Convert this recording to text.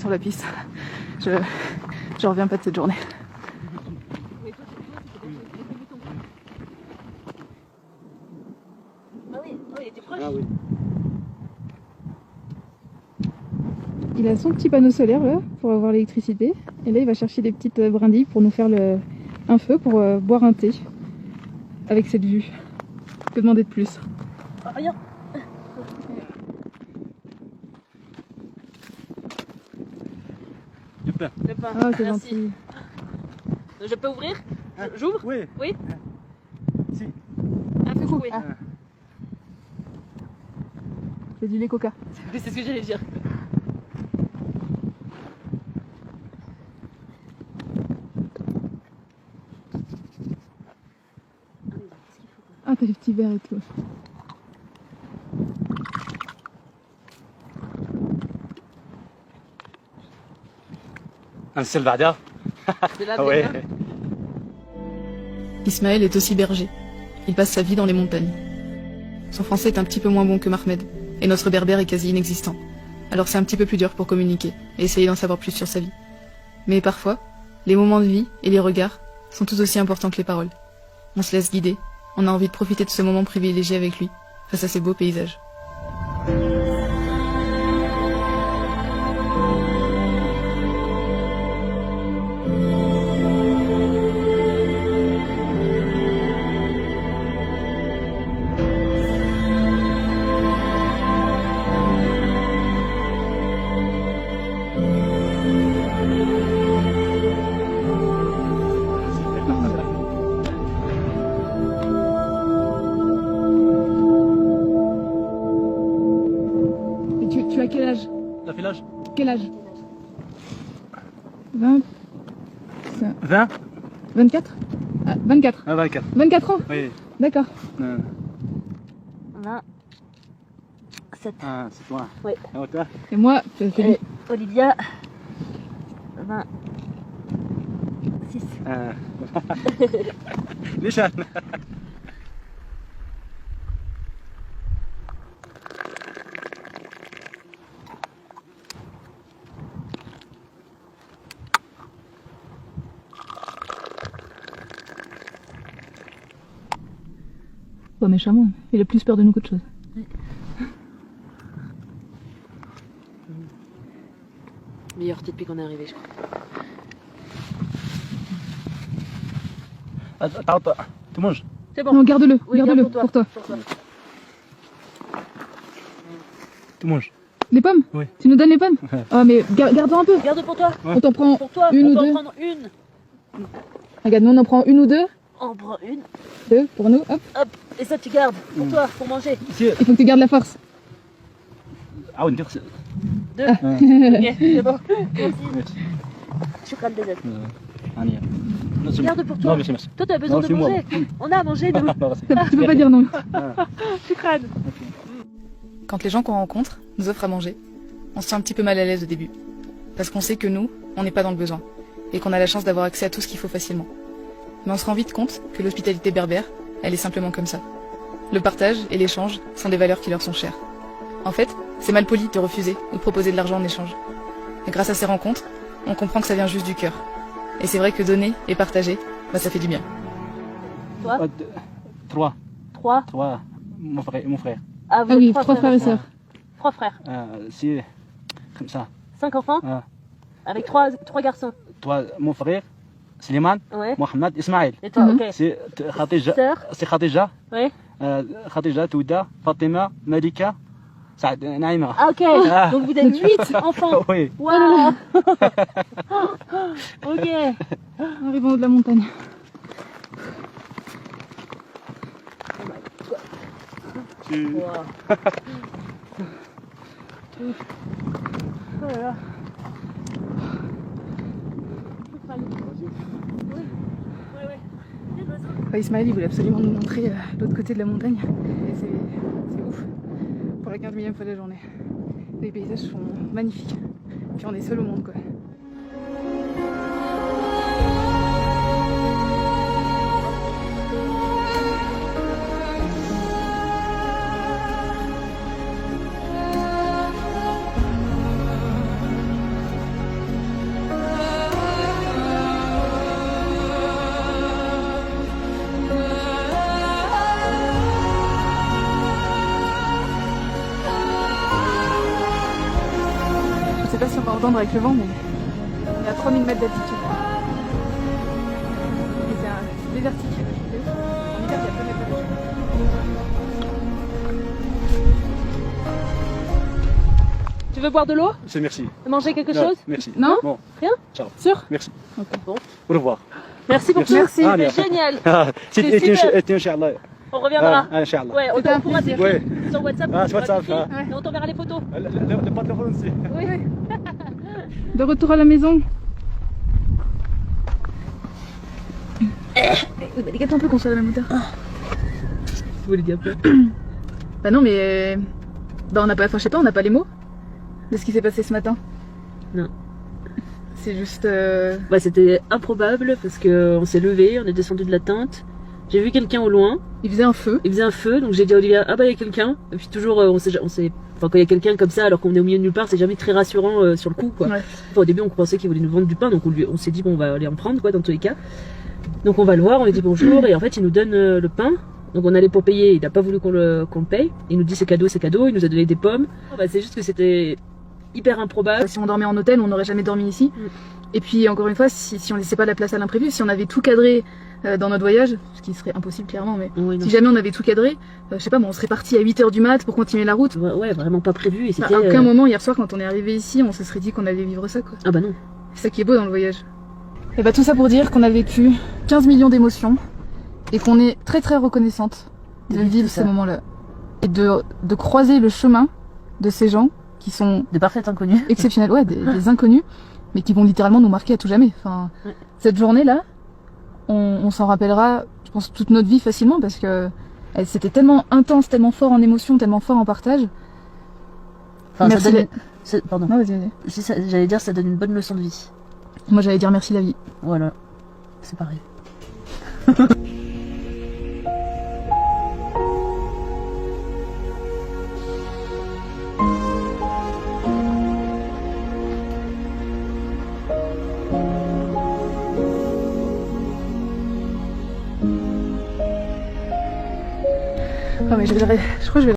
sur la piste. Je reviens pas de cette journée. Ah oui. Il a son petit panneau solaire là pour avoir l'électricité. Et là il va chercher des petites brindilles pour nous faire un feu pour boire un thé. Avec cette vue. Que demander de plus? Rien. Du pain. Le pain. Ah c'est Merci. gentil. Je peux ouvrir? J'ouvre? Oui. Oui. Si. Un peu couper. Ah. C'est du lait coca. C'est ce que j'allais dire. Ah t'as des petits verres et tout. Un Selvada. De la Ah ouais. Ismaël est aussi berger. Il passe sa vie dans les montagnes. Son français est un petit peu moins bon que Mahmed, et notre berbère est quasi inexistant. Alors c'est un petit peu plus dur pour communiquer et essayer d'en savoir plus sur sa vie. Mais parfois, les moments de vie et les regards sont tout aussi importants que les paroles. On se laisse guider, on a envie de profiter de ce moment privilégié avec lui, face à ces beaux paysages. Tu as quel âge? T'as fait l'âge? Quel âge? 20... 20? 24? Ah, 24. Ah, 24. 24 ans? Oui. D'accord. Euh, 27. Ah, c'est toi. Oui. Et toi? Et moi, c'est lui. Et Olivia. 26. Ah. Les jeunes. Pas méchamment, il a plus peur de nous qu'autre chose. Meilleur thé depuis qu'on est arrivé, je crois. Attends, tu manges? C'est bon. Non, garde-le, Oui, garde-le garde pour toi. Tu manges? Les pommes? Oui. Tu nous donnes les pommes? Ah mais garde-en un peu. Garde pour toi. Ouais. On t'en prend Pour toi. une On ou peut deux. en prendre une. Regarde, nous on en prend une ou deux. On prend une. Deux pour nous, hop. Hop. Et ça, tu gardes. Pour toi, pour manger. Si. Il faut que tu gardes la force. Ah, on dit que c'est. Deux. Ok, c'est bon. Merci. Shukran Dezel. Allez. Garde pour toi. Non, merci, merci. Toi, t'as besoin Non, de c'est moi. manger. On a à manger, nous. Tu peux pas dire non. Shukran. Quand les gens qu'on rencontre nous offrent à manger, on se sent un petit peu mal à l'aise au début. Parce qu'on sait que nous, on n'est pas dans le besoin. Et qu'on a la chance d'avoir accès à tout ce qu'il faut facilement. Mais on se rend vite compte que l'hospitalité berbère, elle est simplement comme ça. Le partage et l'échange sont des valeurs qui leur sont chères. En fait, c'est mal poli de te refuser ou de proposer de l'argent en échange. Et grâce à ces rencontres, on comprend que ça vient juste du cœur. Et c'est vrai que donner et partager, bah ça fait du bien. Toi? Trois. Trois. Mon frère. Ah, vous Ah êtes oui, trois trois frères et sœurs. Trois frères. C'est comme ça. 5 enfants. Ah. Avec trois garçons. Toi, mon frère, Slimane, Ouais. Mohamed, Ismaël. Et toi, ok. C'est Khadija. Sœur. C'est Khadija. Ouais. Khadija, Touda, Fatima, Malika, Saad, Naïma. Ah, ok. Ah. Donc vous êtes 8 enfants. Oui. Waouh. Ok. Arrivons en haut de la montagne. Wow. Oh là là. Ismaël, il voulait absolument nous montrer l'autre côté de la montagne. Et c'est ouf. Pour la 15e fois de la journée. Les paysages sont magnifiques. Puis on est seul au monde, quoi. pas si on va entendre avec le vent, mais on est à 3000 mètres d'altitude. Et c'est désertique. En hiver, il y a peu de mètres d'altitude. Tu veux boire de l'eau? C'est merci. Manger quelque Non, chose? merci. Non? Bon, Rien? ciao. Sûr? Merci. Ok, bon. Au revoir. Merci pour tout. Merci. Ah, C'était génial. C'est super. Inch'Allah. On reviendra. Ah, Inch'Allah. Ouais, C'était un on pourra plaisir. t'écrire Ouais. sur WhatsApp. Ah, on sur WhatsApp, t'écrire, ah. et on t'enverra les photos. Le patron aussi. Oui. De retour à la maison. Décale un peu qu'on soit à la même hauteur. Vous voulez dire quoi? Bah non, mais bah on n'a pas, enfin je sais pas, on n'a pas les mots de ce qui s'est passé ce matin. Non. C'est juste. Bah, c'était improbable parce qu'on s'est levé, on est descendu de la tente. J'ai vu quelqu'un au loin, Il faisait un feu. il faisait un feu, donc j'ai dit à Olivia, ah bah il y a quelqu'un. Et puis toujours, enfin quand il y a quelqu'un comme ça alors qu'on est au milieu de nulle part, c'est jamais très rassurant sur le coup quoi. Ouais. Enfin, au début on pensait qu'il voulait nous vendre du pain, donc on s'est dit bon on va aller en prendre quoi dans tous les cas. Donc on va le voir, on lui dit bonjour et en fait il nous donne le pain. Donc on allait pour payer, il n'a pas voulu qu'on le paye. Il nous dit c'est cadeau, il nous a donné des pommes. Bah, c'est juste que c'était hyper improbable. Si on dormait en hôtel, on n'aurait jamais dormi ici. Et puis encore une fois, si on laissait pas la place à l'imprévu, si on avait tout cadré dans notre voyage, ce qui serait impossible clairement, mais Oui, non. si jamais on avait tout cadré, je sais pas, bon, on serait parti à 8h du mat pour continuer la route. Ouais, vraiment pas prévu et Enfin, c'était. à aucun moment hier soir quand on est arrivé ici, on se serait dit qu'on allait vivre ça quoi. Ah bah non. C'est ça qui est beau dans le voyage. Et bah tout ça pour dire qu'on a vécu 15 millions d'émotions et qu'on est très très reconnaissante de vivre ces moments-là et de croiser le chemin de ces gens qui sont De parfaits inconnus. exceptionnels, ouais, des inconnus, mais qui vont littéralement nous marquer à tout jamais. Enfin, Ouais. cette journée-là, on s'en rappellera, je pense, toute notre vie facilement parce que c'était tellement intense, tellement fort en émotion, tellement fort en partage. Enfin, Merci. ça donne... Pardon. Non, vas-y, vas-y. J'allais dire ça donne une bonne leçon de vie. Moi j'allais dire merci la vie. Voilà. C'est pareil. Ah mais je crois que je vais